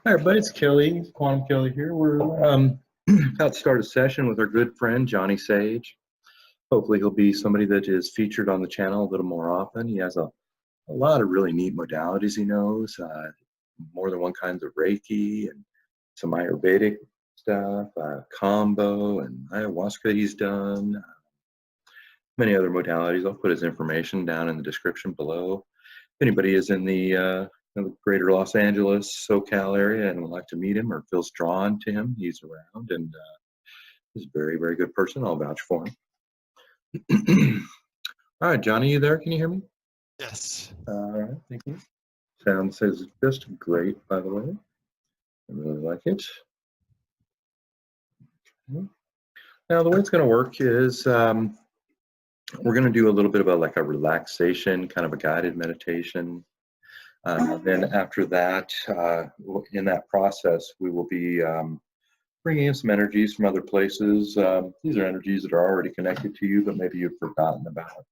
Hi, everybody. It's Kelly, Quantum Kelly here. We're about to start a session with our good friend, Johnny Sage. Hopefully he'll be somebody that is featured on the channel a little more often. He has a lot of really neat modalities he knows, more than one kind of Reiki and some Ayurvedic stuff, Kambo and ayahuasca he's done, many other modalities. I'll put his information down in the description below. If anybody is in the greater Los Angeles, SoCal area and would like to meet him or feels drawn to him, he's around and he's a very, very good person. I'll vouch for him. All right, Johnny, you there? Can you hear me? Yes. All right, thank you. Sound says just great, by the way. I really like it. Now, the way it's going to work is we're going to do a little bit of a relaxation, kind of a guided meditation. Then after that, in that process, we will be bringing in some energies from other places. These are energies that are already connected to you, but maybe you've forgotten about.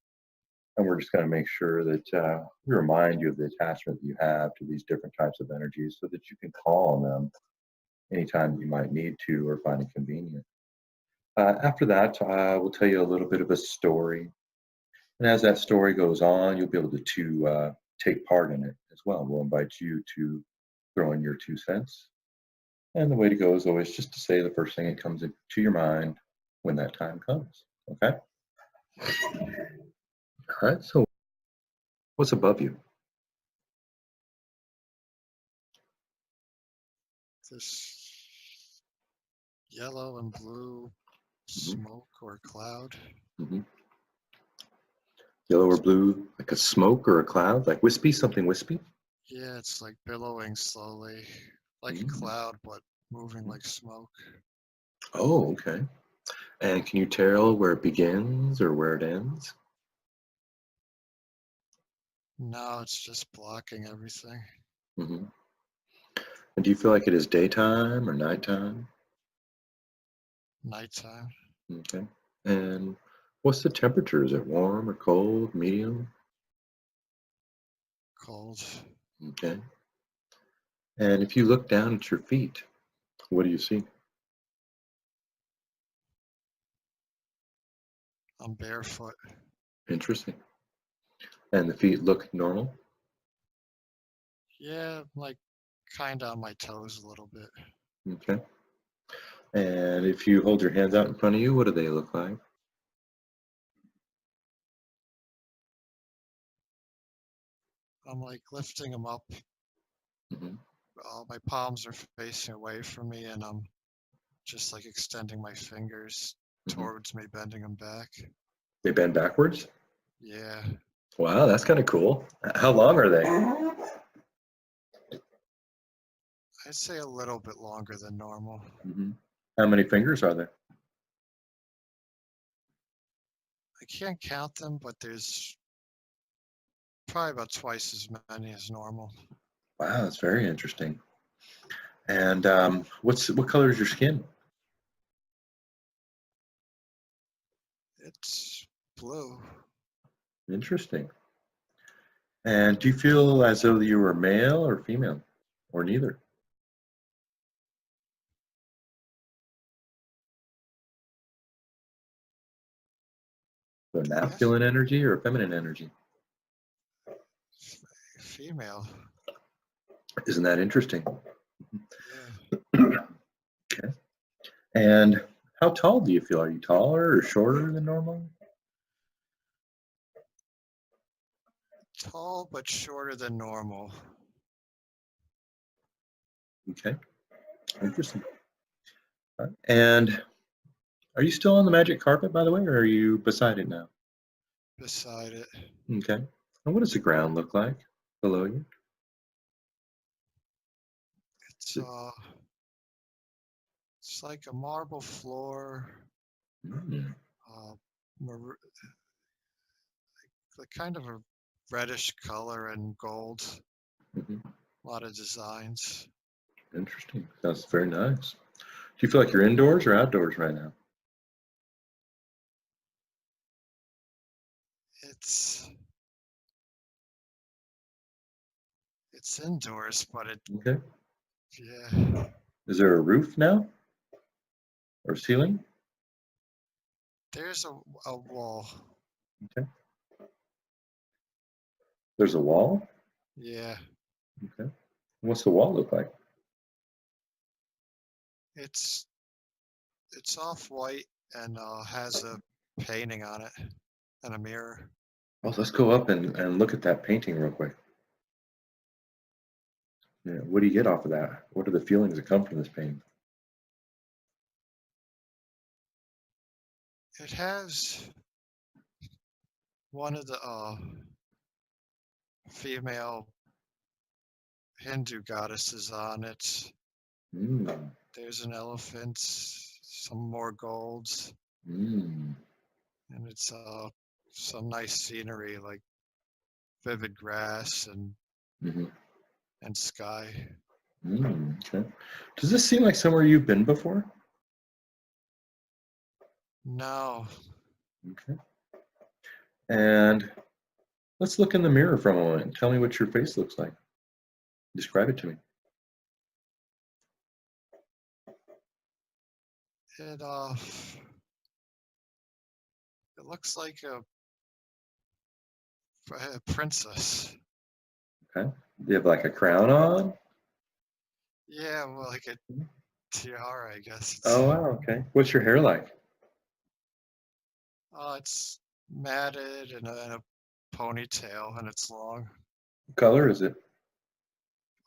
And we're just going to make sure that we remind you of the attachment that you have to these different types of energies so that you can call on them anytime you might need to or find it convenient. After that, we'll tell you a little bit of a story. And as that story goes on, you'll be able to take part in it as well. We'll invite you to throw in your 2 cents. And the way to go is always just to say the first thing that comes into your mind when that time comes. Okay? All right, so what's above you? This yellow and blue smoke or cloud. Mm-hmm. Yellow or blue, like a smoke or a cloud, like wispy, something wispy? Yeah, it's like billowing slowly, like a cloud, but moving like smoke. Oh, okay. And can you tell where it begins or where it ends? No, it's just blocking everything. Mm-hmm. And do you feel like it is daytime or nighttime? Nighttime. Okay. And what's the temperature? Is it warm or cold, medium? Cold. Okay. And if you look down at your feet, what do you see? I'm barefoot. Interesting. And the feet look normal? Yeah, like kind of on my toes a little bit. Okay. And if you hold your hands out in front of you, what do they look like? I'm like lifting them up. Mm-hmm. All my palms are facing away from me, and I'm just like extending my fingers towards me, bending them back. They bend backwards? Yeah. Wow, that's kind of cool. How long are they? I'd say a little bit longer than normal. Mm-hmm. How many fingers are there? I can't count them, but there's probably about twice as many as normal. Wow, that's very interesting. And what color is your skin? It's blue. Interesting. And do you feel as though you were male or female, or neither? So masculine energy or feminine energy? Female. Isn't that interesting? Yeah. Okay. And how tall do you feel? Are you taller or shorter than normal? Tall but shorter than normal. Okay. Interesting. All right. And are you still on the magic carpet, by the way, or are you beside it now? Beside it. Okay. And what does the ground look like below you? It's like a marble floor. Mm. Like kind of a reddish color and gold. Mm-hmm. A lot of designs. Interesting. That's very nice. Do you feel like you're indoors or outdoors right now? It's indoors, but Okay. Yeah. Is there a roof now or ceiling? There's a wall. Okay. There's a wall? Yeah. Okay. What's the wall look like? It's it's off white and has a painting on it and a mirror. Oh, let's go up and look at that painting real quick. Yeah, what do you get off of that? What are the feelings that come from this painting? It has one of the female Hindu goddesses on it. Mm, There's an elephant, some more golds, mm, and it's some nice scenery like vivid grass mhm, and sky. okay. Does this seem like somewhere you've been before? No, Okay. And let's look in the mirror for a moment and tell me what your face looks like. Describe it to me. it it looks like a princess. Okay. Do you have like a crown on? Yeah, well, like a tiara, I guess. Oh, wow. Okay. What's your hair like? It's matted and a ponytail, and it's long. What color is it?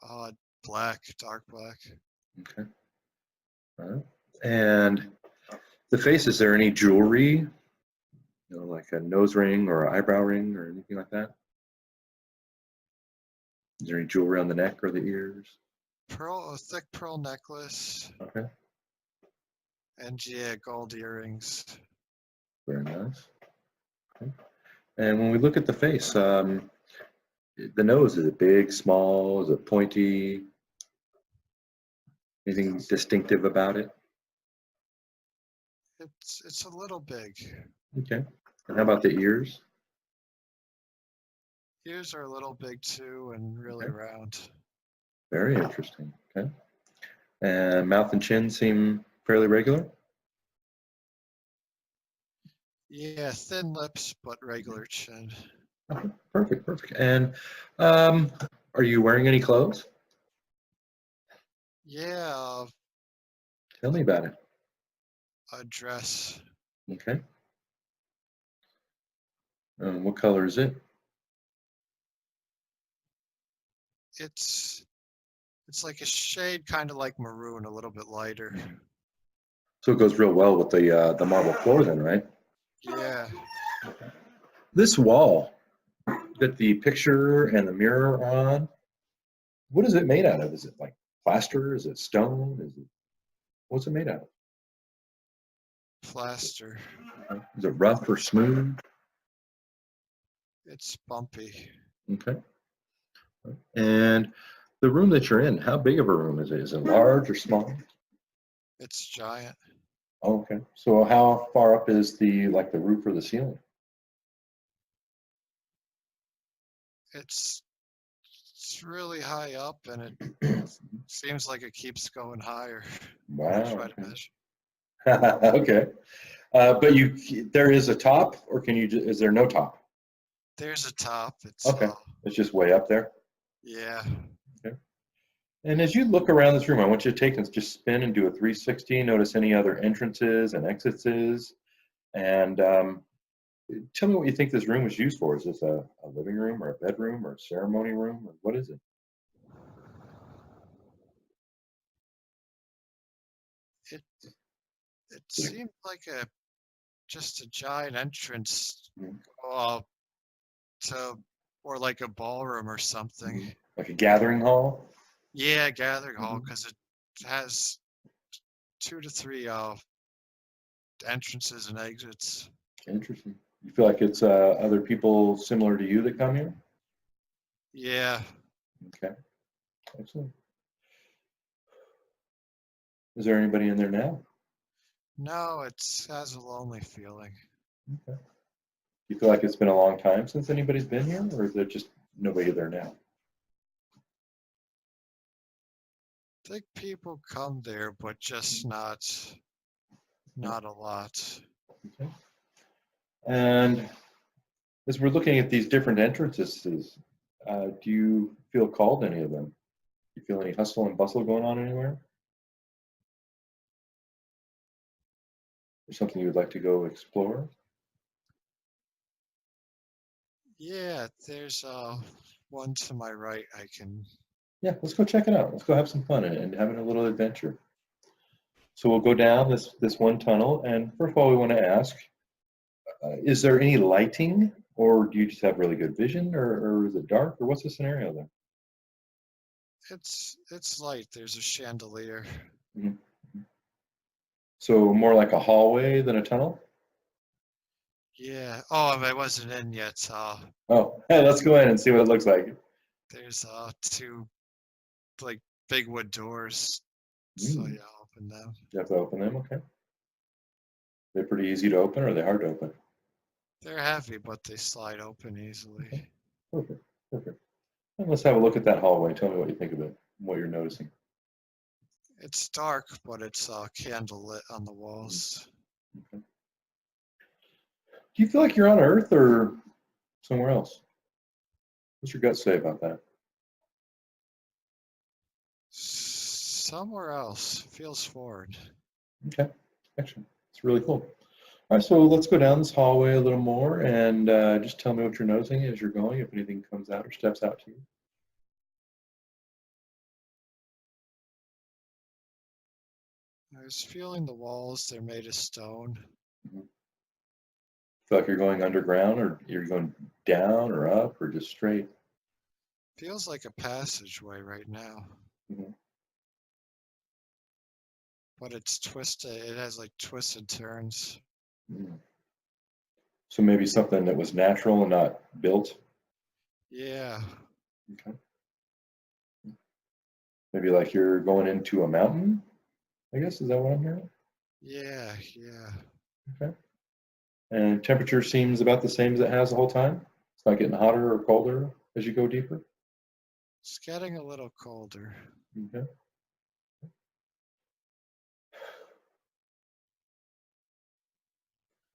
Uh, Black, dark black. Okay. All right. And the face, is there any jewelry? You know, like a nose ring or an eyebrow ring or anything like that? Is there any jewelry on the neck or the ears? A thick pearl necklace, Okay. and yeah, gold earrings. Very nice. Okay. And when we look at the face, the nose, is it big, small? Is it pointy? Anything distinctive about it? It's a little big. Okay. And how about the ears? Ears are a little big too, and really Okay. round. Very interesting. Okay. And mouth and chin seem fairly regular? Yeah, thin lips, but regular chin. Okay. Perfect, perfect. And um, are you wearing any clothes? Yeah, Tell me about it. a dress. Okay. What color is it? It's it's like a shade kind of like maroon, a little bit lighter. So it goes real well with the marble floor then, right? Yeah, This wall that the picture and the mirror are on, what is it made out of? Is it like plaster? Is it stone? What's it made out plaster. of? Is it rough or smooth? It's bumpy. Okay. And the room that you're in, how big of a room is it? Is it large or small? It's giant. Oh, okay. So how far up is the roof or the ceiling? It's it's really high up, and it seems like it keeps going higher when I Wow. try to measure. Okay. Okay. But there is a top, or is there no top? There's a top. It's Okay. It's just way up there. yeah. Okay. And as you look around this room, I want you to take and just spin and do a 360. Notice any other entrances and exits, and tell me what you think this room is used for. Is this a living room or a bedroom or a ceremony room, or what is it? It it seemed like a just a giant entrance Mhm. uh to or like a ballroom or something. Mhm. Like a gathering hall? Yeah, gathering hall Mhm. because it has 2 to 3 entrances and exits. Interesting. You feel like it's other people similar to you that come here? Yeah. Okay, excellent. Is there anybody in there now? No, it has a lonely feeling. Okay. You feel like it's been a long time since anybody's been here, or is there just nobody there now? think people come there, but just not a lot. Okay. And as we're looking at these different entrances, do you feel called to any of them? Do you feel any hustle and bustle going on anywhere? Or something you would like to go explore? Yeah, there's one to my right. I can. Yeah, let's go check it out. Let's go have some fun and having a little adventure. So we'll go down this one tunnel, and first of all, we want to ask: is there any lighting, or do you just have really good vision, or is it dark, or what's the scenario there? It's light. There's a chandelier. Mhm. So more like a hallway than a tunnel? Yeah. Oh, I wasn't in yet. Oh, hey, let's go in and see what it looks like. There's two like big wood doors. So Mm, yeah, I'll open them. you have to open them, okay? They're pretty easy to open, or are they hard to open? They're heavy, but they slide open easily. Okay, perfect, perfect. And let's have a look at that hallway. Tell me what you think of it, what you're noticing. It's dark, but it's candle lit on the walls. Okay. Do you feel like you're on Earth or somewhere else? What's your gut say about that? Somewhere else feels foreign. Okay, excellent. It's really cool. All right, so let's go down this hallway a little more and just tell me what you're noticing as you're going, if anything comes out or steps out to you. I was feeling the walls. They're made of stone. Mhm. Feel like you're going underground, or you're going down or up, or just straight? Feels like a passageway right now, Mhm. but it's twisted. It has like twisted turns. Mm. So maybe something that was natural and not built. Yeah. Okay. Maybe like you're going into a mountain, I guess. Is that what I'm hearing? Yeah. Yeah. Okay. And temperature seems about the same as it has the whole time. It's not getting hotter or colder as you go deeper. It's getting a little colder. Okay.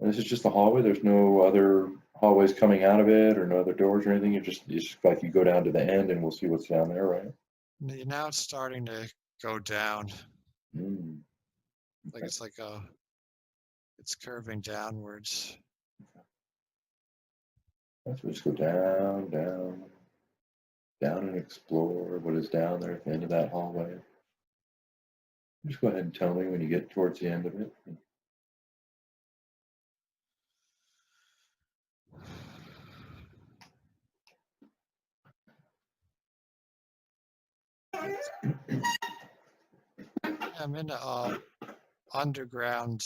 And this is just a hallway. There's no other hallways coming out of it, or no other doors or anything. It's just like you go down to the end, and we'll see what's down there, right? Now it's starting to go down. Mm, Like okay. it's curving downwards. So we just go down, down, down, and explore what is down there at the end of that hallway. Just go ahead and tell me when you get towards the end of it. I'm in a underground.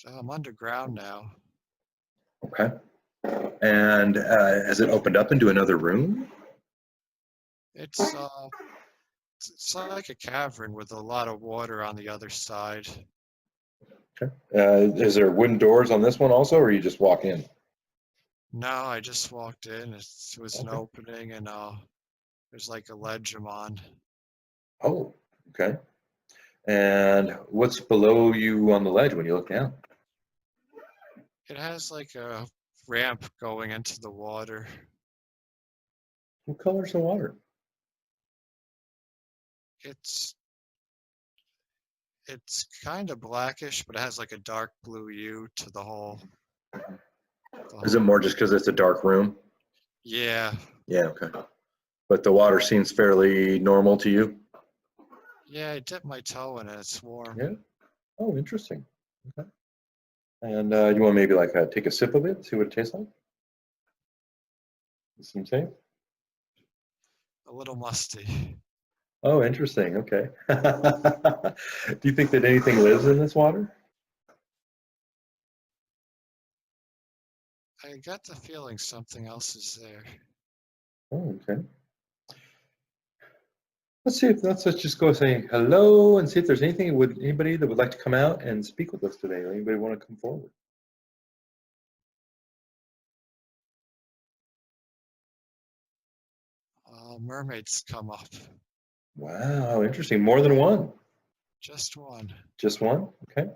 I'm underground now. Okay. And has it opened up into another room? It's like a cavern with a lot of water on the other side. Okay. Is there wooden doors on this one also, or you just walk in? No, I just walked in. It was an Okay. opening, and there's like a ledge I'm on. Oh, okay. And what's below you on the ledge when you look down? It has like a ramp going into the water. What color's the water? It's it's kind of blackish, but it has like a dark blue hue to the whole. Is it more just because it's a dark room? Yeah, Yeah, okay. But the water seems fairly normal to you? yeah. I dipped my toe in it. It's warm. Yeah. Oh, interesting. Okay. And you want to maybe like take a sip of it, see what it tastes like? It seems safe. A little musty. Oh, interesting. Okay. Do you think that anything lives in this water? I got the feeling something else is there. Oh, okay. Let's just go say hello and see if there's anybody that would like to come out and speak with us today. Anybody want to come forward? Mermaids come up. Wow, interesting. More than one. Just one. Just one? Okay.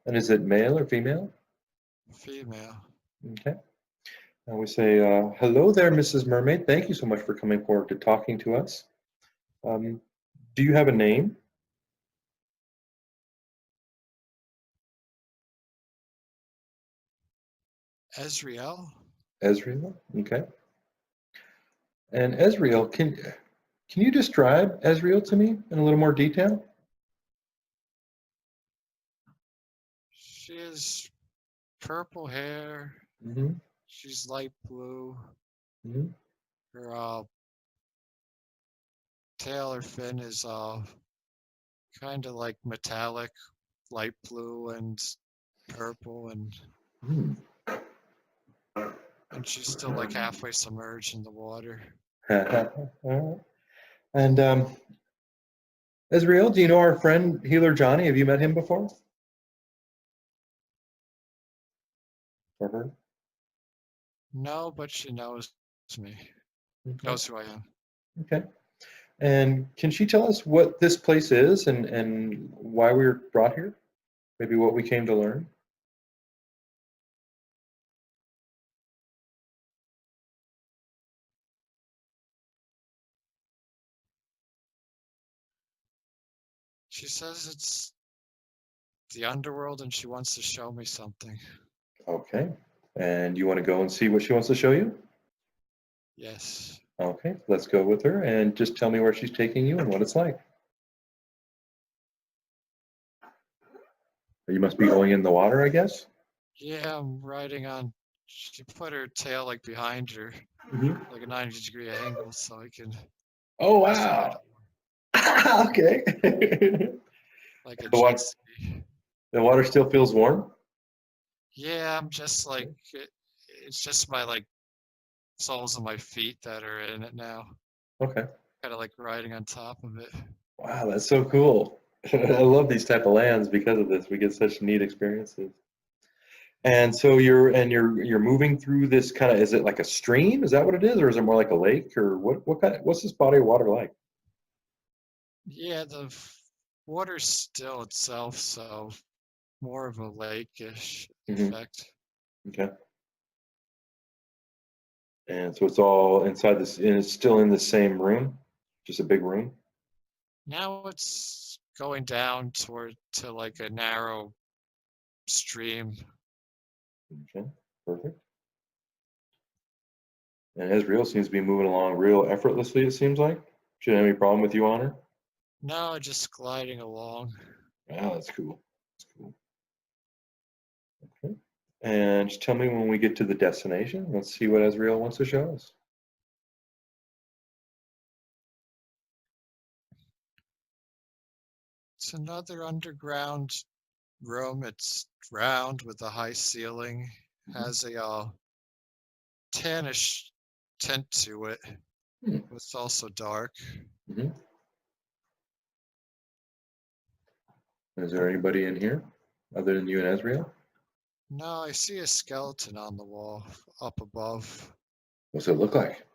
And is it male or female? Female. Okay. And we say, hello there, Mrs. Mermaid. Thank you so much for coming forward to talking to us. Do you have a name? Ezreal? Ezreal? Okay. And Ezreal, can you describe Ezreal to me in a little more detail? She has purple hair. Mm-hmm. She's light blue. Mm-hmm. Her tail or fin is kind of like metallic, light blue and purple, and she's still like halfway submerged in the water. And Ezreal, do you know our friend Healer Johnny? Have you met him before? Or her? No, but she knows me. Okay. Knows who I am. Okay. And can she tell us what this place is and why we were brought here? Maybe what we came to learn? She says it's the underworld and she wants to show me something. Okay. And you want to go and see what she wants to show you? Yes. Okay, let's go with her and just tell me where she's taking you and what it's like. You must be going in the water, I guess? Yeah, I'm riding on. She put her tail like behind her, Mm-hmm. like a 90-degree angle, so I can Oh, slide wow. Okay. like a The water, jet ski. the water still feels warm? Yeah, I'm just like it's just my like soles of my feet that are in it now. Okay. Kind of like riding on top of it. Wow, that's so cool. I love these type of lands because of this. We get such neat experiences. And so you're moving through this kind of, is it like a stream? Is that what it is? Or is it more like a lake? Or what's this body of water like? Yeah, the water's still itself, so more of a lake-ish Mm-hmm. effect. Okay. And so it's all inside this, and it's still in the same room, just a big room. Now it's going down to like a narrow stream. Okay, perfect. And Ezreal seems to be moving along real effortlessly, it seems like. Shouldn't have any problem with you on her. No, just gliding along. Wow, that's cool. That's cool. Okay. And just tell me when we get to the destination. Let's see what Ezreal wants to show us. It's another underground room. It's round with a high ceiling. Has a tannish tint to it. Hmm. It's also dark. Mm-hmm. Is there anybody in here other than you and Ezreal? No, I see a skeleton on the wall up above. What's it look like?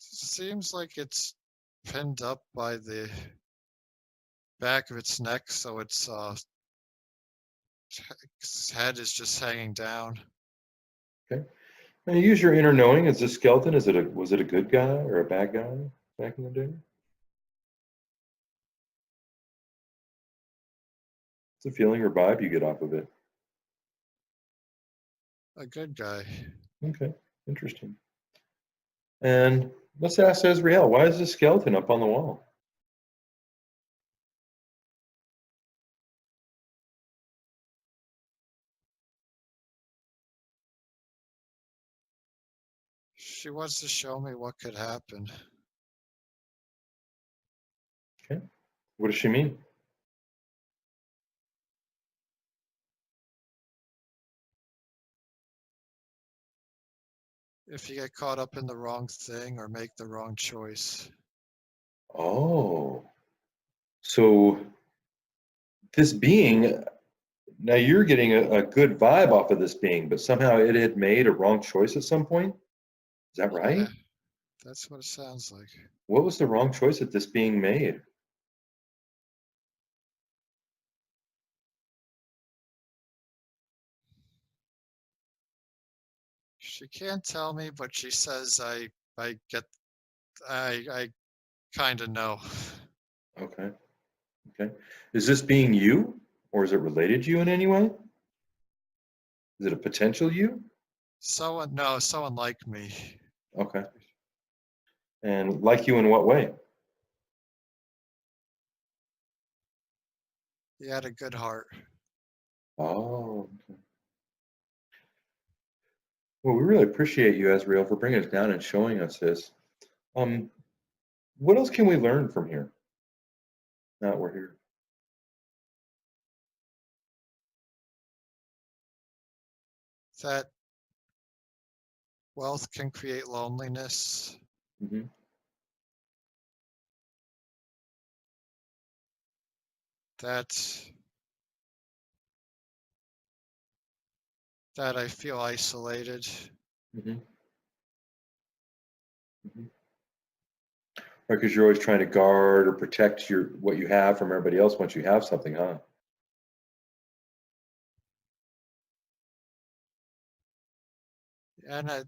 Seems like it's pinned up by the back of its neck, so its head is just hanging down. Okay. And you use your inner knowing. Is this skeleton, was it a good guy or a bad guy back in the day? What's the feeling or vibe you get off of it? A good guy. Okay, interesting. And let's ask Ezreal, why is this skeleton up on the wall? She wants to show me what could happen. Okay. What does she mean? If you get caught up in the wrong thing or make the wrong choice. Oh, so this being, now you're getting a good vibe off of this being, but somehow it had made a wrong choice at some point? Is that Yeah, right? That's what it sounds like. What was the wrong choice at this being made? She can't tell me, but she says I get I kind of know. Okay. Okay. Is this being you, or is it related to you in any way? Is it a potential you? Someone no, someone like me. Okay. And like you in what way? He had a good heart. Oh, okay. Well, we really appreciate you, Azrael, for bringing us down and showing us this. Um, what else can we learn from here? Now that we're here. That wealth can create loneliness. Hmm. That that I feel isolated. Hmm. Hmm. Because you're always trying to guard or protect your what you have from everybody else once you have something, huh? And it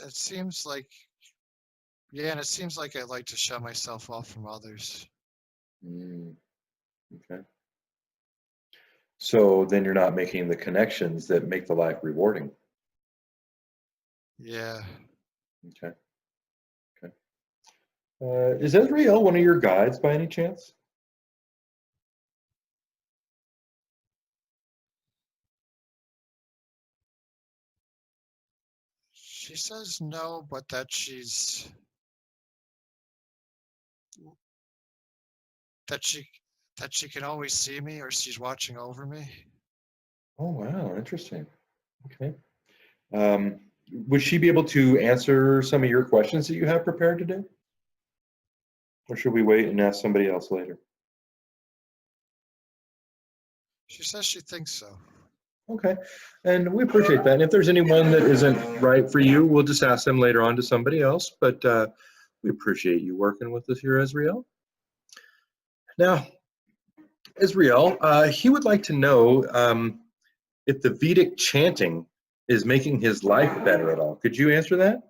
seems like yeah, and it seems like I like to shut myself off from others. Mm, okay. So then you're not making the connections that make the life rewarding. Yeah. Okay. Okay. Is Ezreal one of your guides by any chance? She says no, but that she that she can always see me or she's watching over me. Oh, wow. Interesting. Okay. Um, would she be able to answer some of your questions that you have prepared today? Or should we wait and ask somebody else later? She says she thinks so. Okay. And we appreciate that. And if there's anyone that isn't right for you, we'll just ask them later on to somebody else. But we appreciate you working with us here, Ezreal. Now, Ezreal, he would like to know if the Vedic chanting is making his life better at all. Could you answer that?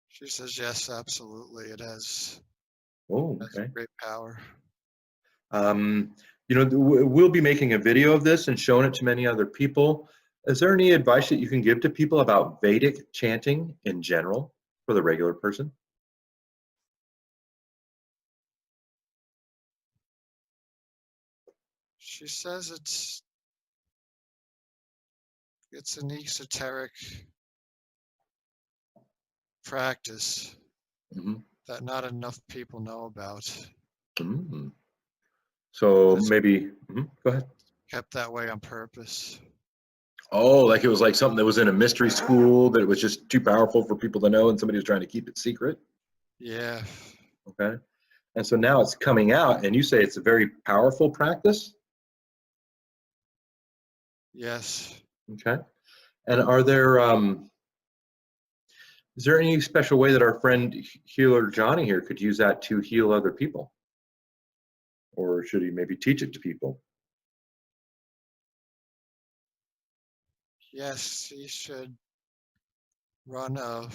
She says yes, absolutely. It Oh, has okay. great power. We'll be making a video of this and showing it to many other people. Is there any advice that you can give to people about Vedic chanting in general for the regular person? She says it's an esoteric practice Hmm. that not enough people know about. Hmm. So It's maybe, go ahead. kept that way on purpose. Oh, like it was like something that was in a mystery school that it was just too powerful for people to know and somebody was trying to keep it secret. Yeah. Okay. And so now it's coming out and you say it's a very powerful practice. Yes. Okay. And is there any special way that our friend healer Johnny here could use that to heal other people? Or should he maybe teach it to people? Yes, he should run a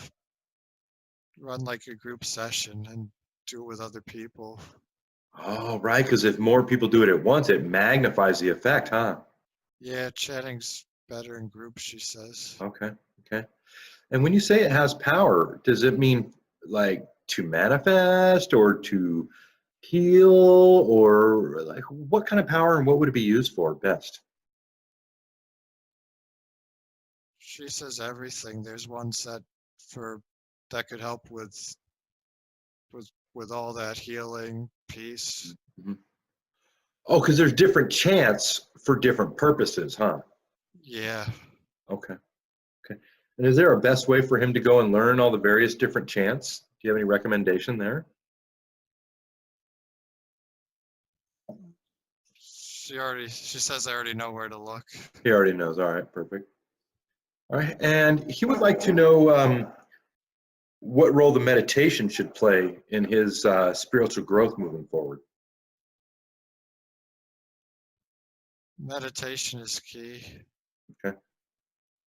run like a group session and do it with other people. Oh, right, because if more people do it at once, it magnifies the effect, huh? Yeah, chatting's better in groups, she says. Okay, okay. And when you say it has power, does it mean like to manifest or to heal or like what kind of power and what would it be used for best? She says everything. There's ones for that could help with all that healing, peace. Mhm. Oh, because there's different chants for different purposes, huh? Yeah. Okay, okay. And is there a best way for him to go and learn all the various different chants? Do you have any recommendation there? She says I already know where to look. He already knows. All right, perfect. All right, and he would like to know what role the meditation should play in his spiritual growth moving forward. Meditation is key. Okay.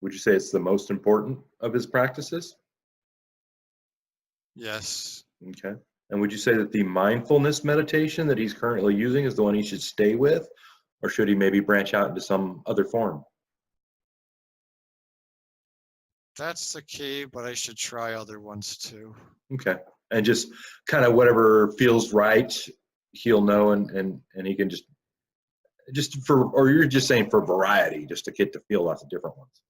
Would you say it's the most important of his practices? Yes. Okay. And would you say that the mindfulness meditation that he's currently using is the one he should stay with, or should he maybe branch out into some other form? That's the key, but I should try other ones too. Okay. And just kind of whatever feels right, he'll know, and he can just for, or you're just saying for variety, just to get to feel lots of different ones.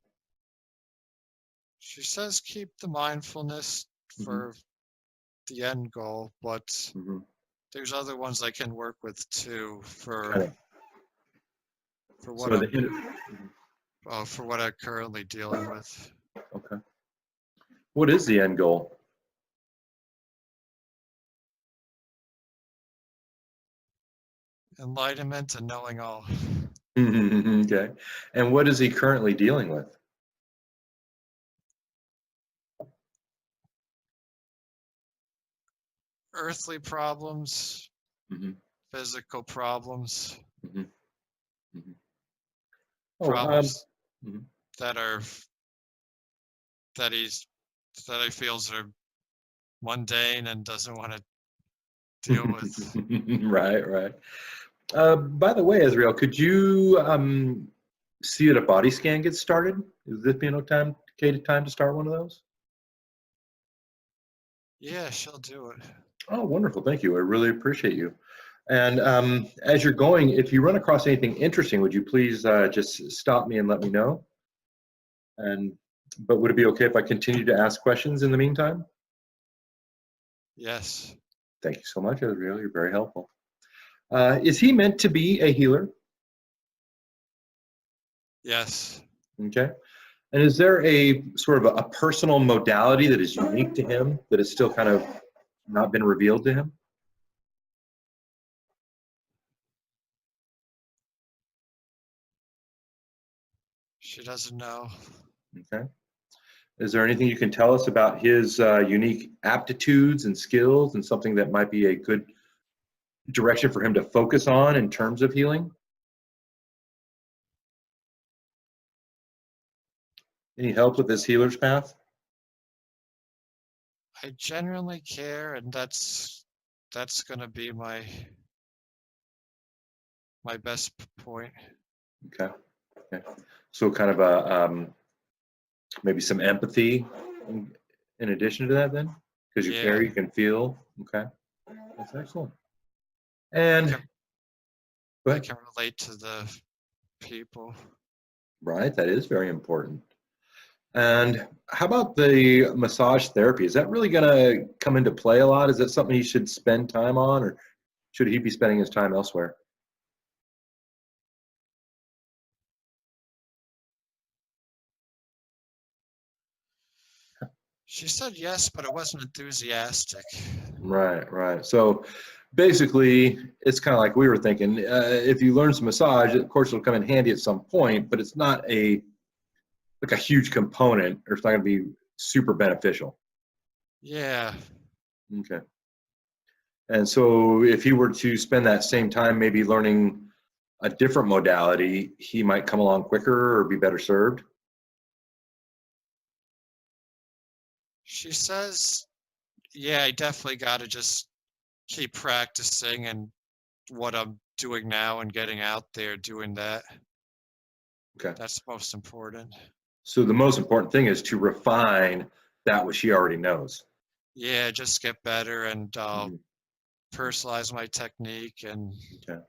She says keep the mindfulness Mhm. for the end goal, but Mhm. there's other ones I can work with too Kind of for what some of the for what I'm currently dealing with. okay. What is the end goal? Enlightenment and knowing all. Okay. And what is he currently dealing with? Earthly problems, Mhm. physical problems, Mhm. Mhm. Oh, problems mhm. that are that he's that I feels are mundane and doesn't want to deal with. Right, right. By the way, Israel, could you see that a body scan gets started? Is this being okay time to start one of those? Yeah, she'll do it. Oh, wonderful. Thank you. I really appreciate you. And as you're going, if you run across anything interesting, would you please just stop me and let me know? And but would it be okay if I continue to ask questions in the meantime? Yes. Thank you so much, Israel. You're very helpful. Is he meant to be a healer? Yes. Okay. And is there a sort of a personal modality that is unique to him that has still kind of not been revealed to him? She doesn't know. Okay. Is there anything you can tell us about his unique aptitudes and skills and something that might be a good direction for him to focus on in terms of healing? Any help with this healer's path? I genuinely care, and that's gonna be my best point. Okay. Okay. So kind of a maybe some empathy in addition to that then? Because you Yeah, care, you can feel. Okay. That's excellent. I And can go I ahead. can relate to the people. Right, that is very important. And how about the massage therapy? Is that really going to come into play a lot? Is that something he should spend time on, or should he be spending his time elsewhere? She said yes, but it wasn't enthusiastic. Right, right. So basically, it's kind of like we were thinking. If you learn some massage, of course, it'll come in handy at some point, but it's not like a huge component, or it's not going to be super beneficial. Yeah, Okay. And so if he were to spend that same time maybe learning a different modality, he might come along quicker or be better served. she says, yeah, I definitely got to just keep practicing and what I'm doing now and getting out there doing that. Okay. That's most important. So the most important thing is to refine that which he already knows. Yeah, just get better and Mhm. personalize my technique and Okay.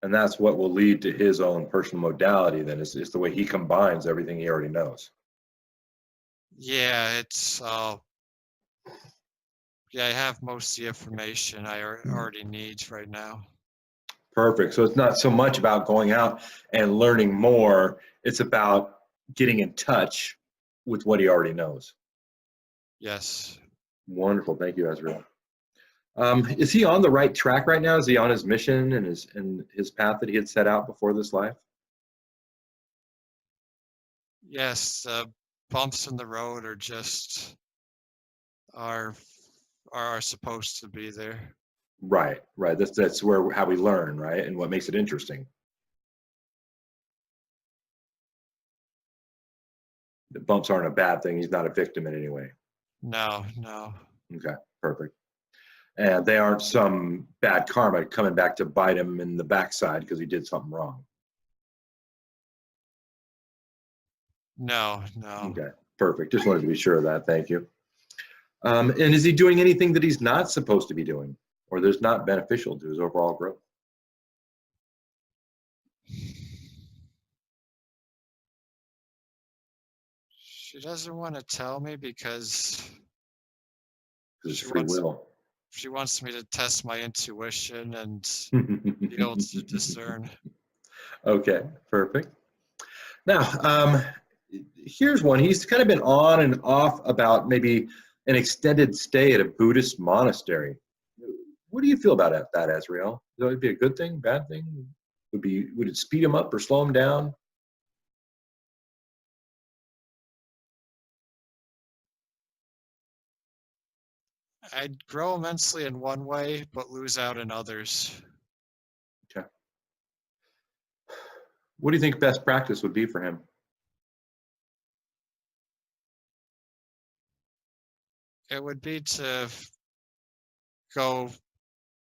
And that's what will lead to his own personal modality then is the way he combines everything he already knows. yeah, it's yeah, I have most of the information I already need right now. Perfect. So it's not so much about going out and learning more, it's about getting in touch with what he already knows. Yes. Wonderful. Thank you, Ezra. Is he on the right track right now? Is he on his mission and his path that he had set out before this life? Yes, bumps in the road are are supposed to be there. Right, right. That's where how we learn, right? And what makes it interesting. The bumps aren't a bad thing. He's not a victim in any way. No, no, Okay, perfect. And they aren't some bad karma coming back to bite him in the backside because he did something wrong. no, no. Okay, perfect. Just wanted to be sure of that. Thank you. And is he doing anything that he's not supposed to be doing or that's not beneficial to his overall growth? She doesn't want to tell me because Because it's she free wants will. she wants me to test my intuition and be able to discern. Okay, perfect. Now, here's one. He's kind of been on and off about maybe an extended stay at a Buddhist monastery. What do you feel about that, Azrael? Would it be a good thing, bad thing? Would it speed him up or slow him down? I'd grow immensely in one way, but lose out in others. Okay. What do you think best practice would be for him? It would be to go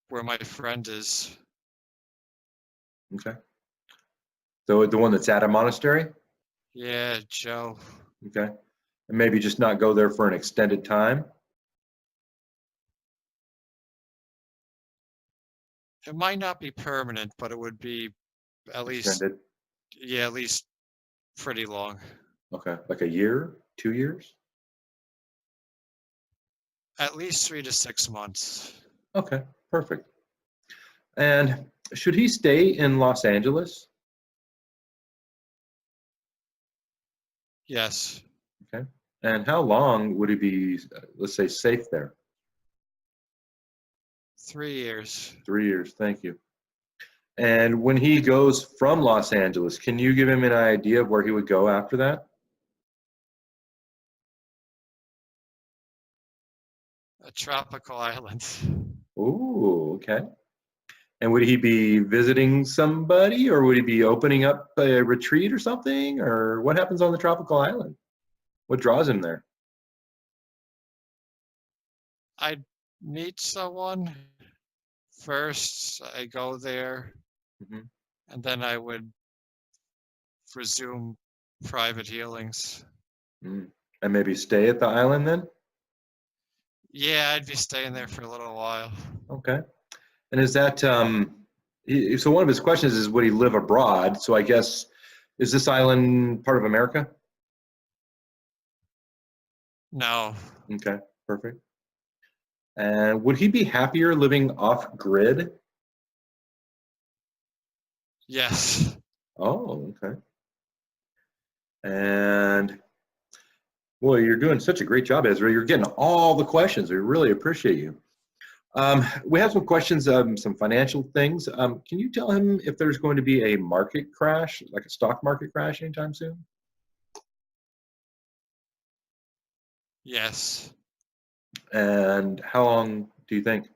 where my friend is. Okay. So the one that's at a monastery? Yeah, Joe. Okay. And maybe just not go there for an extended time? It might not be permanent, but it would be at least, Extended? yeah, at least pretty long. Okay. Like a year, 2 years? At least 3 to 6 months. Okay, perfect. And should he stay in Los Angeles? Yes, Okay. And how long would he be, let's say, safe there? 3 years. 3 years. Thank you. And when he goes from Los Angeles, can you give him an idea of where he would go after that? A tropical island. Ooh, okay. And would he be visiting somebody or would he be opening up a retreat or something? Or what happens on the tropical island? What draws him there? I'd meet someone first. I go there, Mhm. and then I would resume private healings. Mm. And maybe stay at the island then? Yeah, I'd be staying there for a little while. Okay. And is that so one of his questions is would he live abroad? So I guess is this island part of America? No. Okay, perfect. And would he be happier living off grid? Yes. Oh, okay. And boy, you're doing such a great job, Ezra. You're getting all the questions. We really appreciate you. We have some questions, some financial things. Can you tell him if there's going to be a market crash, like a stock market crash anytime soon? Yes. And how long do you think?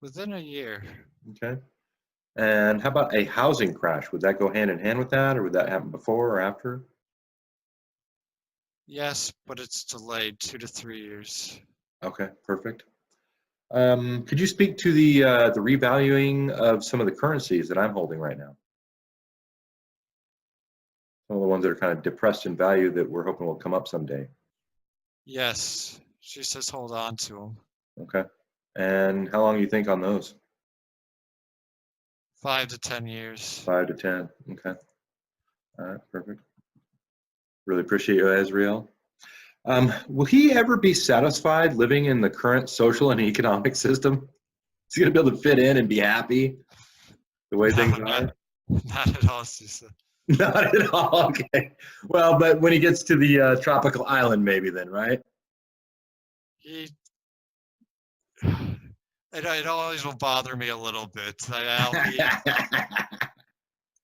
Within a year. Okay. And how about a housing crash? Would that go hand in hand with that, or would that happen before or after? Yes, but it's delayed 2 to 3 years. Okay, perfect. Could you speak to the revaluing of some of the currencies that I'm holding right now? Some of the ones that are kind of depressed in value that we're hoping will come up someday. Yes. She says hold on to them. Okay. And how long do you think on those? 5 to 10 years. 5 to 10. Okay. All right, perfect. Really appreciate you, Azrael. Will he ever be satisfied living in the current social and economic system? Is he going to be able to fit in and be happy the way No, things not, are? not at all, she said. Not at all. Okay. Well, but when he gets to the tropical island, maybe then, right? He, it always will bother me a little bit.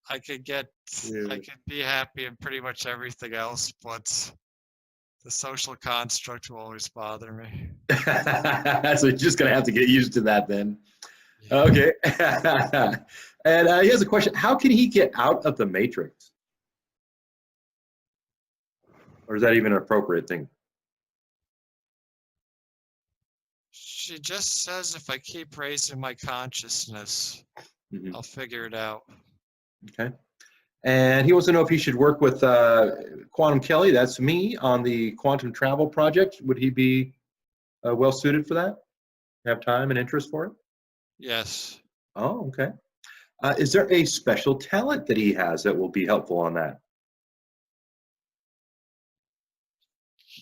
I could get, Yeah. I could be happy in pretty much everything else, but the social construct will always bother me. So you're just gonna have to get used to that then. Yeah. Okay. And he has a question. How can he get out of the matrix? Or is that even an appropriate thing? She just says if I keep raising my consciousness, Mhm. I'll figure it out. Okay. And he wants to know if he should work with Quantum Kelly, that's me, on the quantum travel project. Would he be well suited for that? Have time and interest for it? Yes. Oh, okay. Is there a special talent that he has that will be helpful on that?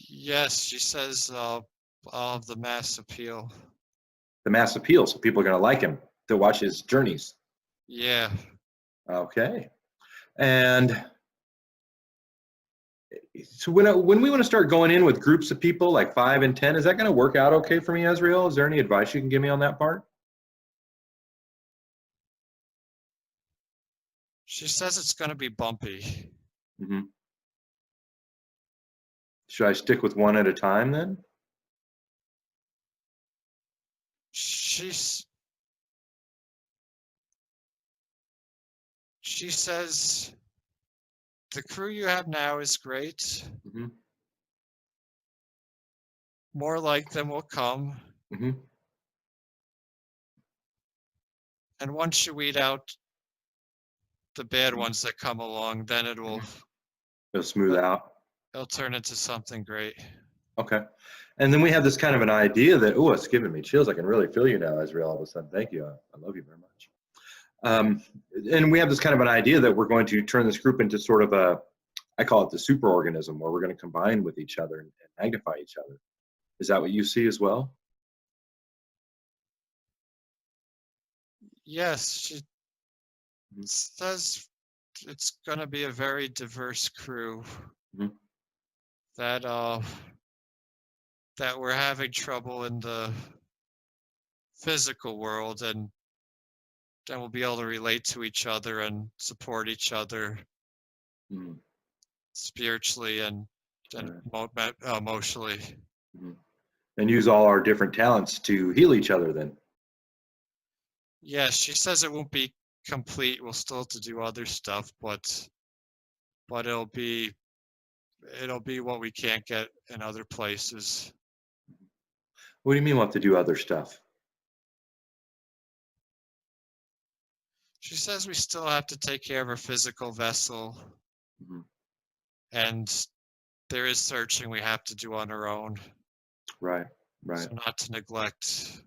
Yes, she says of the mass appeal. The mass appeal, so people are going to like him to watch his journeys. Yeah. Okay. And so when we want to start going in with groups of people like 5 and 10, is that going to work out okay for me, Ezreal? Is there any advice you can give me on that part? She says it's going to be bumpy. Hmm. Should I stick with one at a time then? She's She says the crew you have now is great. Hmm. More like them will come. Hmm. And once you weed out the bad ones that come along, then It'll smooth out. it'll turn into something great. Okay. And then we have this kind of an idea that, oh, it's giving me chills. I can really feel you now, Ezreal, all of a sudden. Thank you. I love you very much. And we have this kind of an idea that we're going to turn this group into sort of a, I call it the superorganism, where we're going to combine with each other and magnify each other. Is that what you see as well? Yes, she Mhm. says it's going to be a very diverse crew Mhm. that that we're having trouble in the physical world, and then we'll be able to relate to each other and support each other Mhm. spiritually and emotionally. Mhm. And use all our different talents to heal each other then. Yes, she says it won't be complete. We'll still have to do other stuff, but it'll be what we can't get in other places. What do you mean we'll have to do other stuff? She says we still have to take care of our physical vessel, Mhm. and there is searching we have to do on our own. Right, right. So not to neglect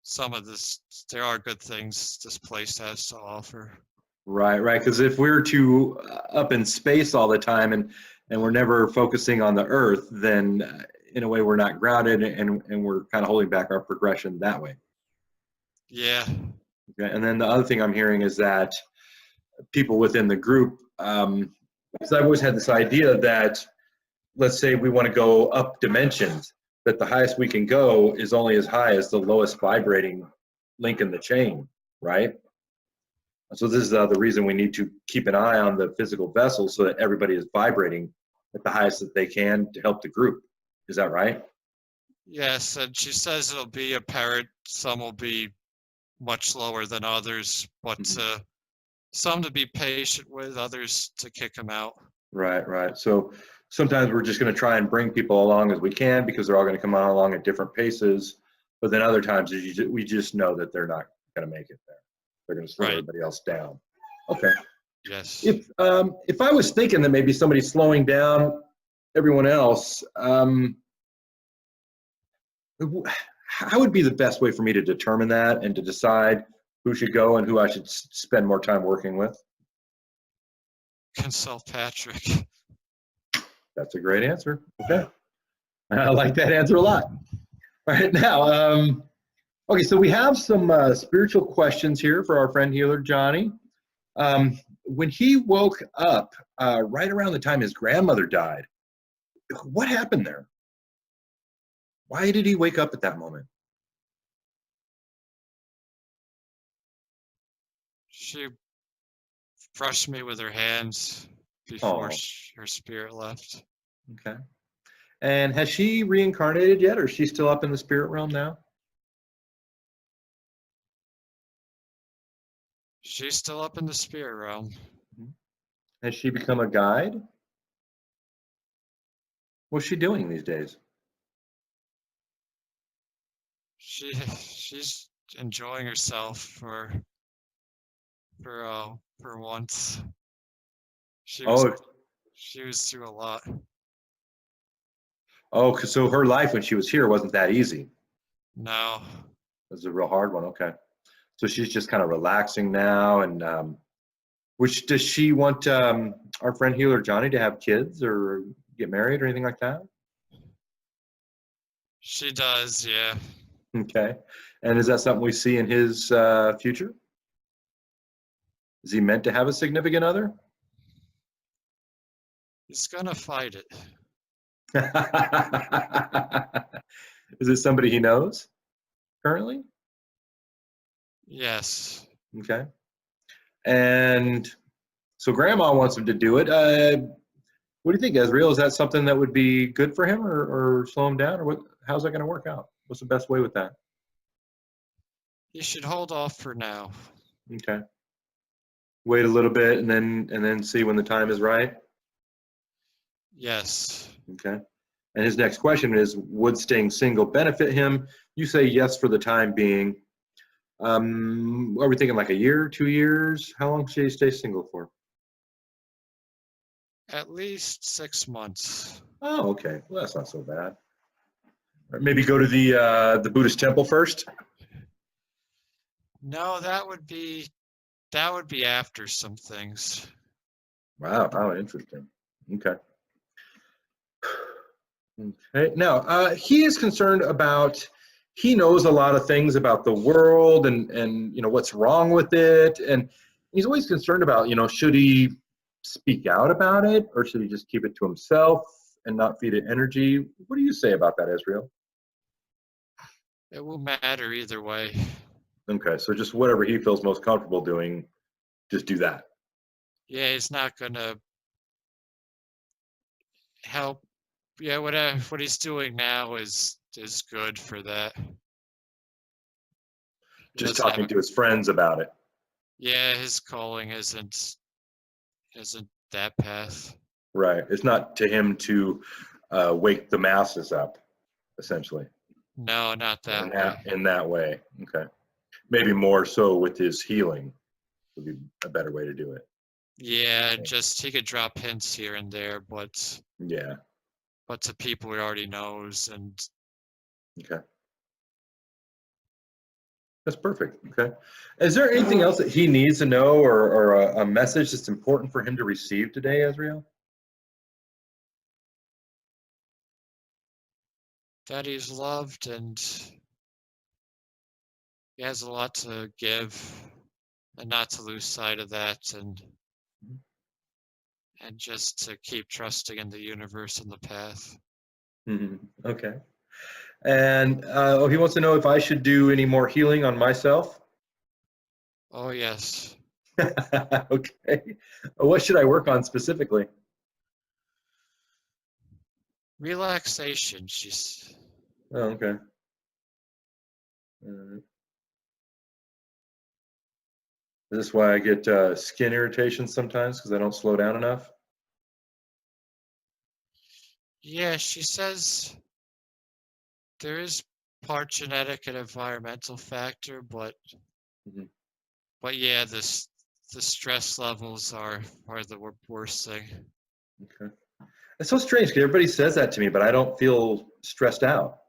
some of this. There are good things this place has to offer. Right, right. Because if we're too up in space all the time and we're never focusing on the Earth, then in a way we're not grounded and we're kind of holding back our progression that way. Yeah. Okay. And then the other thing I'm hearing is that people within the group, because I've always had this idea that, let's say we want to go up dimensions, that the highest we can go is only as high as the lowest vibrating link in the chain, right? So this is the reason we need to keep an eye on the physical vessel so that everybody is vibrating at the highest that they can to help the group. Is that right? Yes, and she says it'll be apparent. Some will be much lower than others, but Mhm. some to be patient with, others to kick them out. Right, right. So sometimes we're just going to try and bring people along as we can because they're all going to come on along at different paces. But then other times we just know that they're not going to make it there. They're going to slow Right. everybody else down. Okay. Yes. If I was thinking that maybe somebody's slowing down everyone else, how would be the best way for me to determine that and to decide who should go and who I should spend more time working with? Consult Patrick. That's a great answer. Okay. I like that answer a lot. All right, now, okay, so we have some spiritual questions here for our friend healer Johnny. When he woke up right around the time his grandmother died, what happened there? Why did he wake up at that moment? She brushed me with her hands before Oh, her spirit left. okay. And has she reincarnated yet, or is she still up in the spirit realm now? She's still up in the spirit realm. Mhm. Has she become a guide? What's she doing these days? She's enjoying herself for once. She was Oh, she was through a lot. oh, so her life when she was here wasn't that easy. It No. was a real hard one. Okay. So she's just kind of relaxing now. And which does she want our friend Healer Johnny to have kids or get married or anything like that? She does, yeah. Okay. And is that something we see in his future? Is he meant to have a significant other? He's gonna fight it. Is it somebody he knows currently? Yes. Okay. And so grandma wants him to do it. What do you think, Ezreal? Is that something that would be good for him or slow him down? Or what? How's that going to work out? What's the best way with that? You should hold off for now. Okay. Wait a little bit and then see when the time is right. Yes. Okay. And his next question is, would staying single benefit him? You say yes for the time being. Are we thinking like a year, 2 years? How long should he stay single for? At least 6 months. Oh, okay. Well, that's not so bad. Or maybe go to the Buddhist temple first. No, that would be after some things. Wow, how interesting. Okay. Okay. Now, he is concerned about. He knows a lot of things about the world and what's wrong with it, and he's always concerned about should he speak out about it or should he just keep it to himself and not feed it energy? What do you say about that, Israel? It will matter either way. Okay, so just whatever he feels most comfortable doing, just do that. Yeah, he's not gonna help. Yeah, what he's doing now is good for that. He Just doesn't have talking a, to his friends about it. yeah, his calling isn't that path. Right. It's not to him to wake the masses up, essentially, No, not that way. in that way. Okay. Maybe more so with his healing would be a better way to do it. Yeah, just he could drop hints here and there, but Yeah. to people he already knows, and Okay. That's perfect. Okay. Is there anything else that he needs to know or a message that's important for him to receive today, Ezreal? that he's loved and he has a lot to give, and not to lose sight of that, and just to keep trusting in the universe and the path. Mm-hmm. Okay. And he wants to know if I should do any more healing on myself. Oh yes. Okay. What should I work on specifically? Relaxation, she's Oh, okay. Uh, is this why I get skin irritations sometimes because I don't slow down enough? yeah, she says there is part genetic and environmental factor, but Mhm. yeah, the stress levels are the worst thing. Okay. It's so strange because everybody says that to me, but I don't feel stressed out.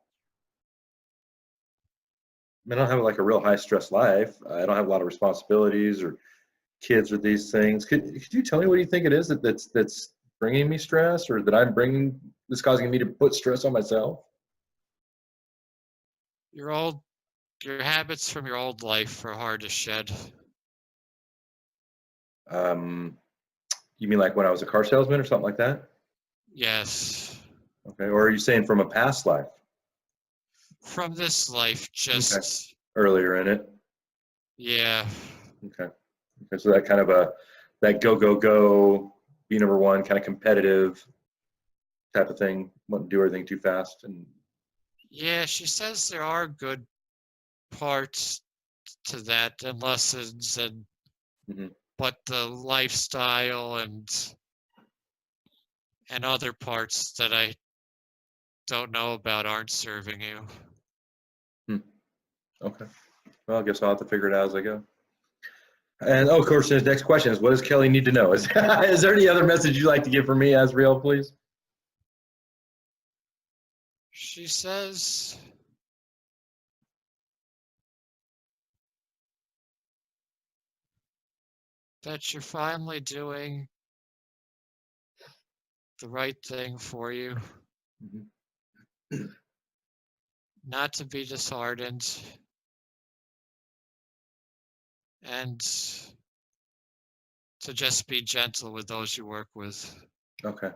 I mean, I don't have like a real high stress life. I don't have a lot of responsibilities or kids or these things. Could you tell me what you think it is that's bringing me stress or that I'm bringing that's causing me to put stress on myself? Your old your habits from your old life are hard to shed. Um, you mean like when I was a car salesman or something like that? Yes. Okay. Or are you saying from a past life? From this life, Okay. just Earlier in it. yeah. Okay. Okay. So that kind of that go, go, go, be number one, kind of competitive type of thing, want to do everything too fast. And Yeah, she says there are good parts to that and lessons and Mhm. but the lifestyle and other parts that I don't know about aren't serving you. Okay. Well, I guess I'll have to figure it out as I go. And of course, the next question is, what does Kelly need to know? Is there any other message you'd like to give for me, Azrael, please? She says that you're finally doing the right thing for you, Mhm. not to be disheartened, and to just be gentle with those you work with. Okay.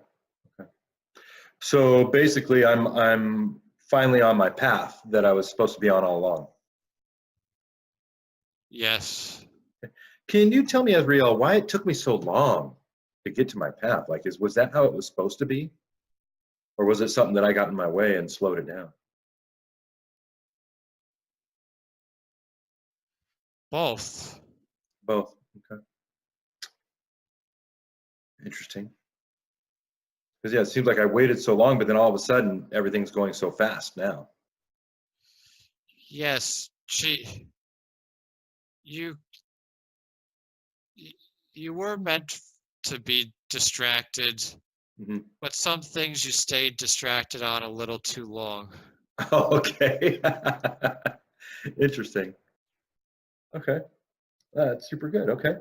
Okay. So basically, I'm finally on my path that I was supposed to be on all along. Yes. Can you tell me, Azrael, why it took me so long to get to my path? Like, was that how it was supposed to be? Or was it something that I got in my way and slowed it down? Both. Both. Okay. Interesting. Because yeah, it seems like I waited so long, but then all of a sudden everything's going so fast now. Yes. You you were meant to be distracted, Hmm. but some things you stayed distracted on a little too long. Oh, okay. Interesting. Okay. That's super good. Okay.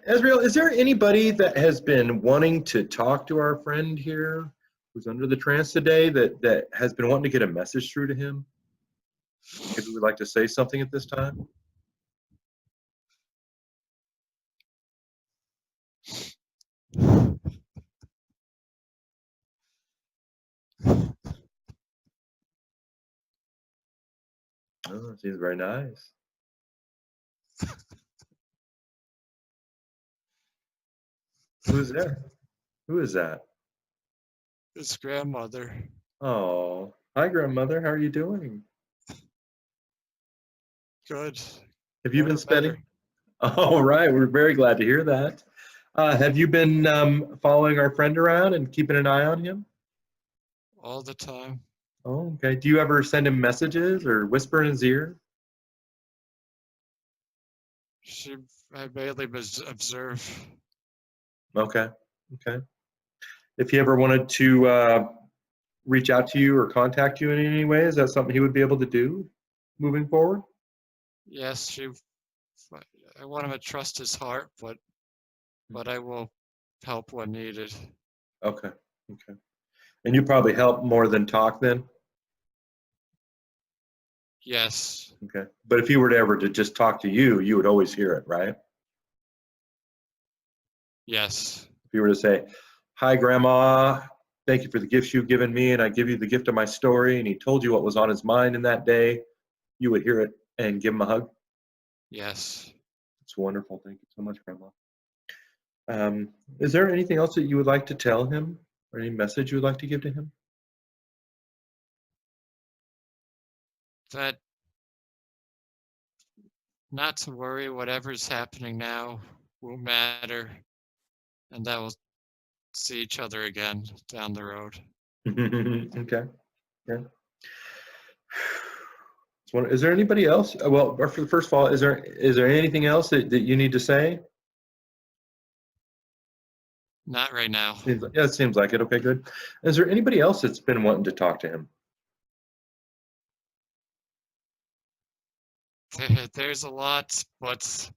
Azrael, is there anybody that has been wanting to talk to our friend here who's under the trance today that has been wanting to get a message through to him? Maybe would like to say something at this time? Oh, it seems very nice. Who's there? Who is that? His grandmother. Oh, hi, grandmother. How are you doing? Good. Have you been Better, better. spending? All right, we're very glad to hear that. Have you been following our friend around and keeping an eye on him? All the time. Oh, okay. Do you ever send him messages or whisper in his ear? She I mainly observe. Okay, okay. If he ever wanted to reach out to you or contact you in any way, is that something he would be able to do moving forward? Yes, I want him to trust his heart, but I will help when needed. Okay, okay. And you probably help more than talk then? Yes. Okay. But if he were to ever to just talk to you, you would always hear it, right? Yes. If you were to say, "Hi, Grandma, thank you for the gifts you've given me, and I give you the gift of my story," and he told you what was on his mind in that day, you would hear it and give him a hug. Yes. It's wonderful. Thank you so much, Grandma. Is there anything else that you would like to tell him or any message you would like to give to him? That not to worry, whatever's happening now won't matter, and that we'll see each other again down the road. Okay. Yeah. Is there anybody else? Well, first of all, is there anything else that you need to say? Not right now. Yeah, it seems like it. Okay, good. Is there anybody else that's been wanting to talk to him? There's a lot, but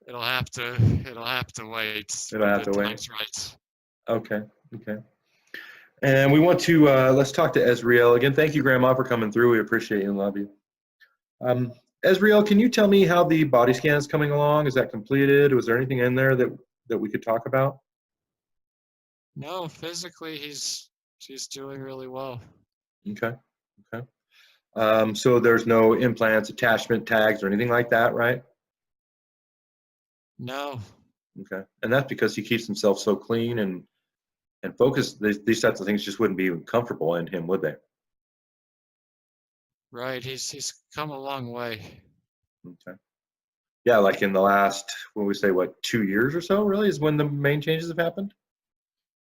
it'll have to wait It'll when have the to wait. time's right. Okay, okay. And we want to let's talk to Ezriel again. Thank you, Grandma, for coming through. We appreciate you and love you. Ezriel, can you tell me how the body scan is coming along? Is that completed? Was there anything in there that we could talk about? No, physically she's doing really well. Okay, okay. So there's no implants, attachment tags, or anything like that, right? No. Okay. And that's because he keeps himself so clean and focused. These types of things just wouldn't be comfortable in him, would they? Right. He's come a long way. Okay. Yeah, like in the last, when we say what, 2 years or so, really, is when the main changes have happened.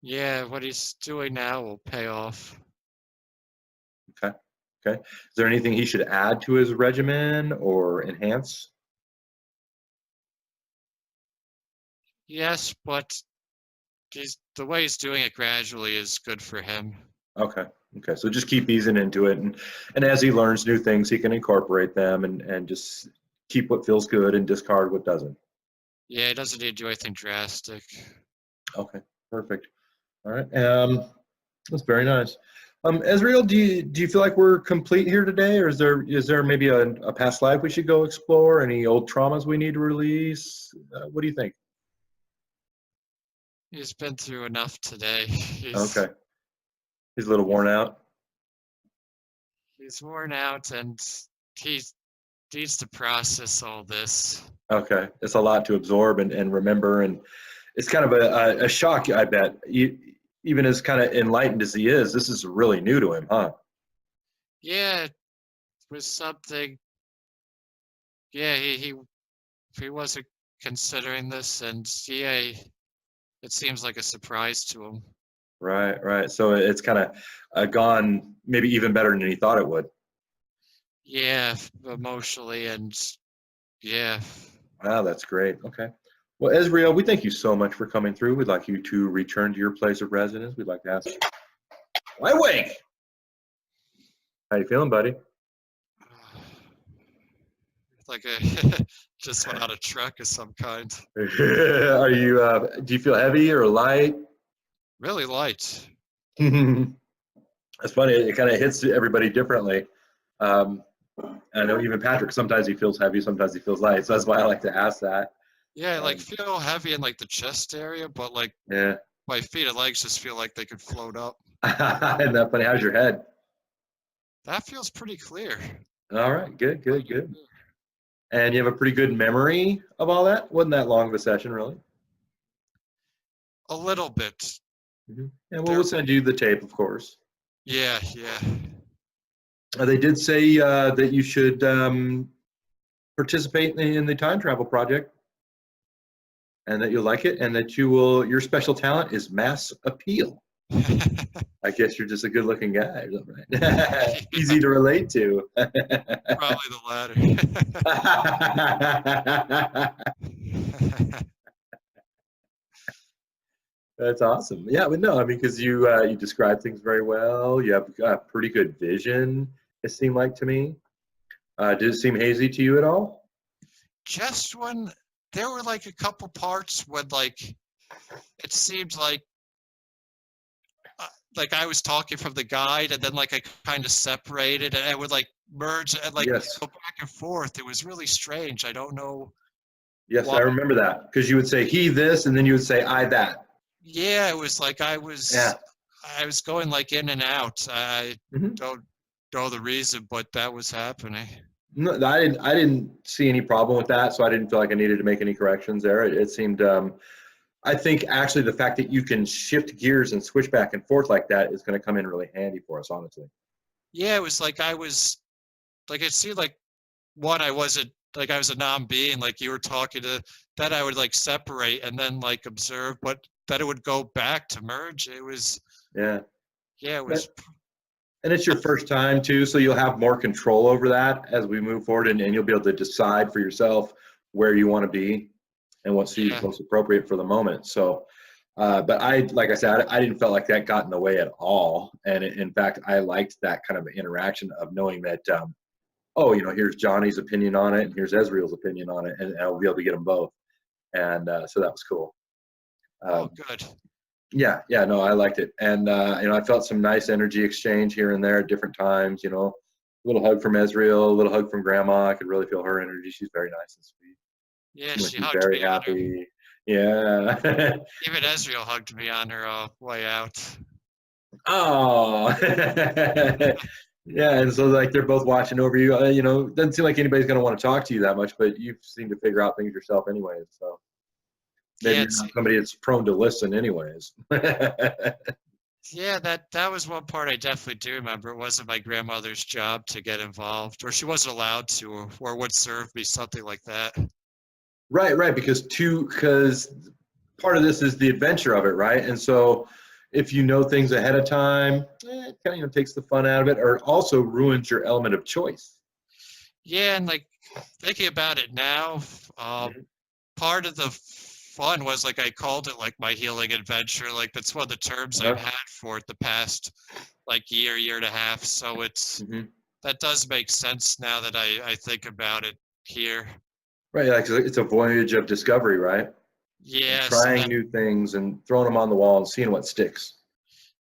Yeah, what he's doing now will pay off. Okay. Okay. Is there anything he should add to his regimen or enhance? Yes, but the way he's doing it gradually is good for him. Okay. Okay. So just keep easing into it, and as he learns new things, he can incorporate them and just keep what feels good and discard what doesn't. Yeah, he doesn't need to do anything drastic. Okay. Perfect. All right. That's very nice. Ezreal, do you feel like we're complete here today, or is there maybe a past life we should go explore? Any old traumas we need to release? What do you think? He's been through enough today. Okay. He's a little worn out. He's worn out and he needs to process all this. Okay. It's a lot to absorb and remember, and it's kind of a shock, I bet. Even as kind of enlightened as he is, this is really new to him, huh? Yeah, it was something. Yeah, he wasn't considering this, and yeah, it seems like a surprise to him. Right, right. So it's kind of gone maybe even better than he thought it would. Yeah, emotionally and yeah. Wow, that's great. Okay. Well, Ezreal, we thank you so much for coming through. We'd like you to return to your place of residence. We'd like to ask you, why wake? How you feeling, buddy? Like a just went on a trek of some kind. Are you? Do you feel heavy or light? Really light. It's funny. It kind of hits everybody differently. Um, I know even Patrick. Sometimes he feels heavy. Sometimes he feels light. So that's why I like to ask that. Yeah, I like feel heavy in like the chest area, but like Yeah. my feet and legs just feel like they could float up. Isn't that funny? How's your head? That feels pretty clear. All right. Good. Good. Pretty Good. clear. And you have a pretty good memory of all that. Wasn't that long of a session, really? A little bit. And we'll There, send you the tape, of course. yeah, yeah. They did say that you should participate in the time travel project, and that you'll like it, and that you will. Your special talent is mass appeal. I guess you're just a good-looking guy, right? Easy to relate to. Probably the latter. That's awesome. Yeah, but no, I mean, because you describe things very well. You have pretty good vision. It seemed like to me. Did it seem hazy to you at all? Just when there were like a couple parts when like it seemed like I was talking from the guide and then like I kind of separated and I would like merge and like Yes. go back and forth. It was really strange. I don't know Yes, why. I remember that because you would say he this, and then you would say I that. Yeah, it was like I Yeah. was going like in and out. I Mhm. don't know the reason, but that was happening. No, I didn't see any problem with that, so I didn't feel like I needed to make any corrections there. It seemed. I think actually the fact that you can shift gears and switch back and forth like that is going to come in really handy for us, honestly. Yeah, it was like I was like it seemed like one I wasn't like I was a non-being like you were talking to that I would like separate and then like observe, but that it would go back to merge. It was Yeah. yeah, it But- was And it's your first time too, so you'll have more control over that as we move forward, and you'll be able to decide for yourself where you want to be and what seems yeah. most appropriate for the moment. So, but like I said, I didn't feel like that got in the way at all. And in fact, I liked that kind of interaction of knowing that, oh, here's Johnny's opinion on it, and here's Ezreal's opinion on it, and I'll be able to get them both. And so that was cool. Oh good. Yeah, yeah, no, I liked it, and I felt some nice energy exchange here and there at different times. A little hug from Ezreal, a little hug from Grandma. I could really feel her energy. She's very nice and sweet. Yeah, Seemed like she she's hugged very me on her. happy. Yeah. Even Ezreal hugged me on her way out. Oh. Yeah, and so like they're both watching over you. Doesn't seem like anybody's going to want to talk to you that much, but you seem to figure out things yourself anyway. So Maybe Yeah, you're not somebody that's prone to listen anyways. yeah, that was one part I definitely do remember. It wasn't my grandmother's job to get involved, or she wasn't allowed to, or would serve me something like that. Right, because part of this is the adventure of it, right? And so if you know things ahead of time, it kind of takes the fun out of it, or also ruins your element of choice. Yeah, and like thinking about it now, Mhm. part of the fun was like I called it like my healing adventure. Like that's one of the terms I've Uh-huh. had for it the past like year and a half. So Mhm. that does make sense now that I think about it here. Right, like it's a voyage of discovery, right? And Yeah, so trying that new things and throwing them on the wall and seeing what sticks.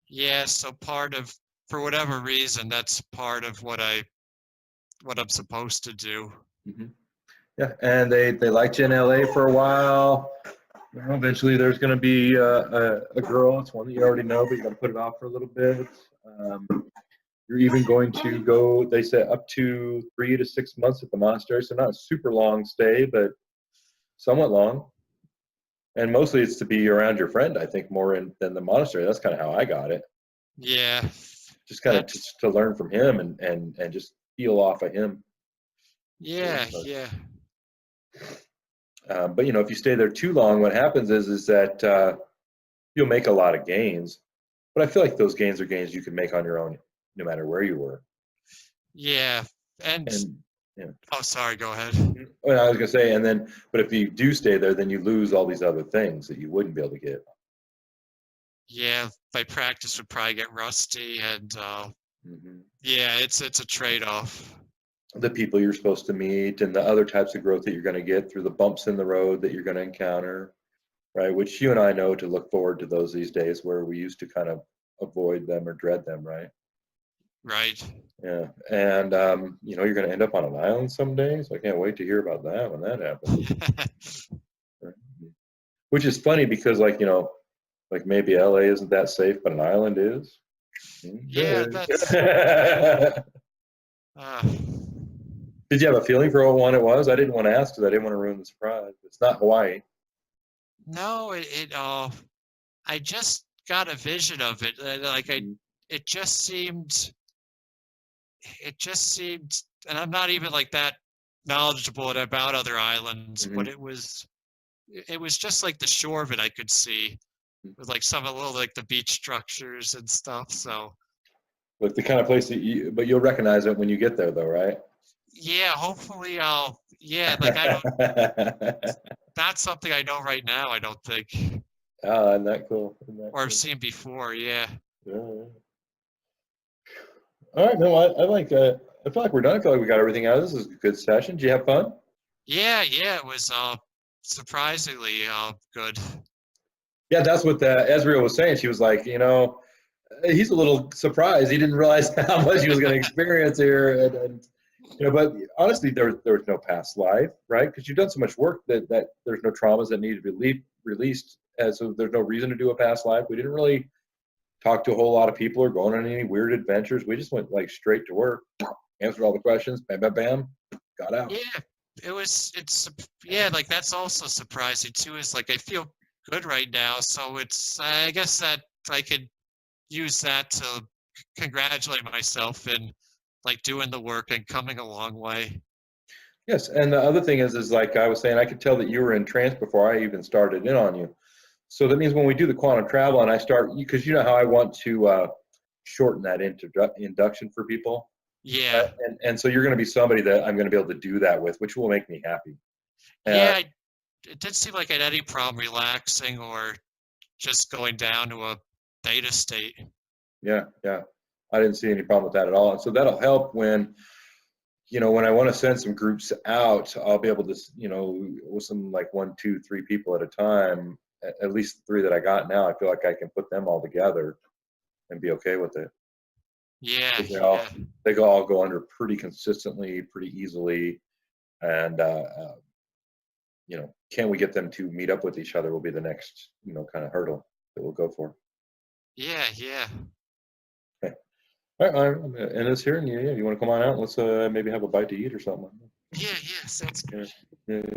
yeah, so part of for whatever reason, that's part of what I'm supposed to do. Mhm. Yeah, and they liked you in LA for a while. Well, eventually, there's going to be a girl. It's one that you already know, but you got to put it off for a little bit. Um, you're even going to go. They said up to 3 to 6 months at the monastery, so not a super long stay, but somewhat long. And mostly, it's to be around your friend. I think more than the monastery. That's kind of how I got it. Yeah, Just kind of that's to learn from him and just feel off of him. yeah, yeah. But if you stay there too long, what happens is that you'll make a lot of gains. But I feel like those gains are gains you can make on your own, no matter where you were. Yeah. And And yeah, oh, sorry, go ahead. well, I was gonna say, and then, but if you do stay there, then you lose all these other things that you wouldn't be able to get. Yeah, my practice would probably get rusty and Hmm. yeah, it's a trade-off. The people you're supposed to meet, and the other types of growth that you're going to get through the bumps in the road that you're going to encounter, right? Which you and I know to look forward to those these days, where we used to kind of avoid them or dread them, right? Right. Yeah, and you're going to end up on an island someday, so I can't wait to hear about that when that happens. Right? Which is funny because, like maybe LA isn't that safe, but an island is. Yeah, Okay. that's uh Did you have a feeling for what one it was? I didn't want to ask because I didn't want to ruin the surprise. It's not Hawaii. no, I just got a vision of it. Like Mhm. it just seemed, and I'm not even like that knowledgeable about other islands, but Mhm. it was just like the shore of it I could see with like some of the little like the beach structures and stuff. So Like the kind of place but you'll recognize it when you get there, though, right? yeah, hopefully I'll yeah, like I don't that's something I know right now, I don't think. Ah, isn't that cool? Isn't that Or I've cool? seen before, yeah. Yeah, yeah. All right, no, I like. I feel like we're done. I feel like we got everything out. This is a good session. Did you have fun? Yeah, yeah, it was surprisingly good. Yeah, that's what Ezreal was saying. She was like, he's a little surprised. He didn't realize how much he was going to experience here, and but honestly, there was no past life, right? Because you've done so much work that there's no traumas that need to be released, and so there's no reason to do a past life. We didn't really talk to a whole lot of people or going on any weird adventures. We just went like straight to work, answered all the questions, bam, bam, bam, got out. Yeah, yeah, like that's also surprising too, is like I feel good right now, so it's I guess that I could use that to congratulate myself in like doing the work and coming a long way. Yes, and the other thing is like I was saying, I could tell that you were in trance before I even started in on you. So that means when we do the quantum travel and I start, because you know how I want to shorten that induction for people, Yeah. right? And so you're going to be somebody that I'm going to be able to do that with, which will make me happy. Uh, Yeah, it didn't seem like I had any problem relaxing or just going down to a theta state. yeah, yeah, I didn't see any problem with that at all. And so that'll help when I want to send some groups out, I'll be able to, with some like 1, 2, 3 people at a time, at least 3 that I got now, I feel like I can put them all together and be okay with it. Yeah, 'Cause yeah. they all go under pretty consistently, pretty easily. And, can we get them to meet up with each other will be the next, kind of hurdle that we'll go for. Yeah, yeah. Okay. All right, I'm going to end this here. And yeah, you want to come on out? Let's maybe have a bite to eat or something. Yeah, yeah, sounds good. Yeah. Yeah.